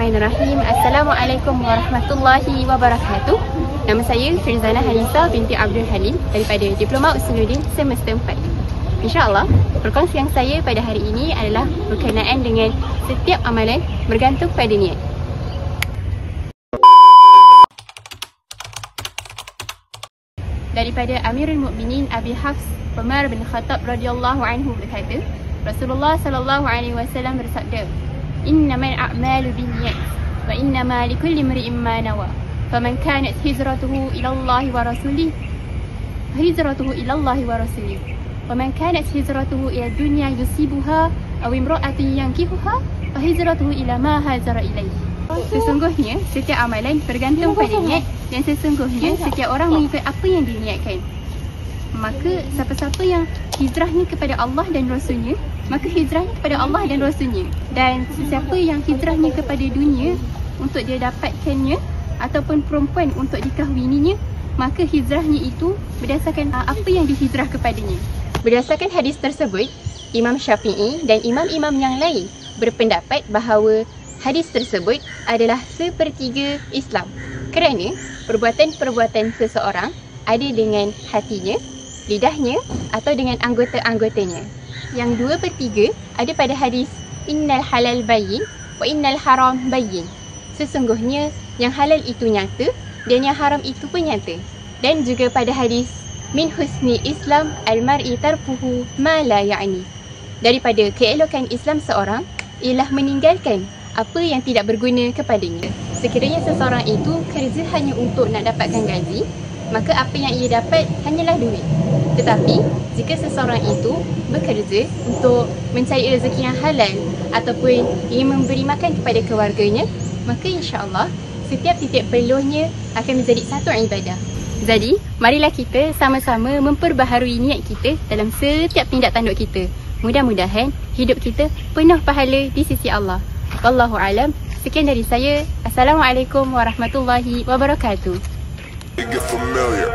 Bismillahirrahmanirrahim. Assalamualaikum warahmatullahi wabarakatuh. Nama saya Firzana Halisa binti Abdul Halim daripada Diploma Usuluddin Semester 4. InsyaAllah, perkongsian saya pada hari ini adalah berkenaan dengan setiap amalan bergantung pada niat. Daripada Amirul Mukminin Abi Hafs Umar bin Khattab radhiyallahu anhu berkata, Rasulullah sallallahu alaihi wasallam bersabda, "Innamal a'malu binniyat wa innama likulli imri'in ma nawa. Faman kanat hijratuhu ila Allah wa rasulih, hijratuhu ila Allah wa rasulih. Waman kanat hijratuhu ila dunya yusibuha aw imra'atin yankihuha, fa hijratuhu ila ma hajara ilaihi." Sesungguhnya setiap amalan bergantung pada niat, dan sesungguhnya setiap orang mengikut apa yang diniatkan. Maka siapa-siapa yang hijrahnya kepada Allah dan Rasulnya, maka hijrahnya kepada Allah dan Rasulnya. Dan sesiapa yang hijrahnya kepada dunia untuk dia dapatkannya, ataupun perempuan untuk dikahwininya, maka hijrahnya itu berdasarkan apa yang dihijrah kepadanya. Berdasarkan hadis tersebut, Imam Syafi'i dan imam-imam yang lain berpendapat bahawa hadis tersebut adalah sepertiga Islam, kerana perbuatan-perbuatan seseorang ada dengan hatinya, lidahnya atau dengan anggota-anggotanya. Yang 2/3 ada pada hadis innal halal bayyin wa innal haram bayyin. Sesungguhnya yang halal itu nyata dan yang haram itu pun nyata. Dan juga pada hadis min husni Islam al-mar'i tarkuhu ma la ya'ni. Daripada keelokan Islam seorang ialah meninggalkan apa yang tidak berguna kepadanya. Sekiranya seseorang itu kerja hanya untuk nak dapatkan gaji, maka apa yang ia dapat hanyalah duit. Tetapi jika seseorang itu bekerja untuk mencari rezeki yang halal ataupun ingin memberi makan kepada keluarganya, maka insya-Allah setiap titik peluhnya akan menjadi satu ibadah. Jadi, marilah kita sama-sama memperbaharui niat kita dalam setiap tindak tanduk kita. Mudah-mudahan hidup kita penuh pahala di sisi Allah. Wallahu alam. Sekian dari saya. Assalamualaikum warahmatullahi wabarakatuh. Get familiar.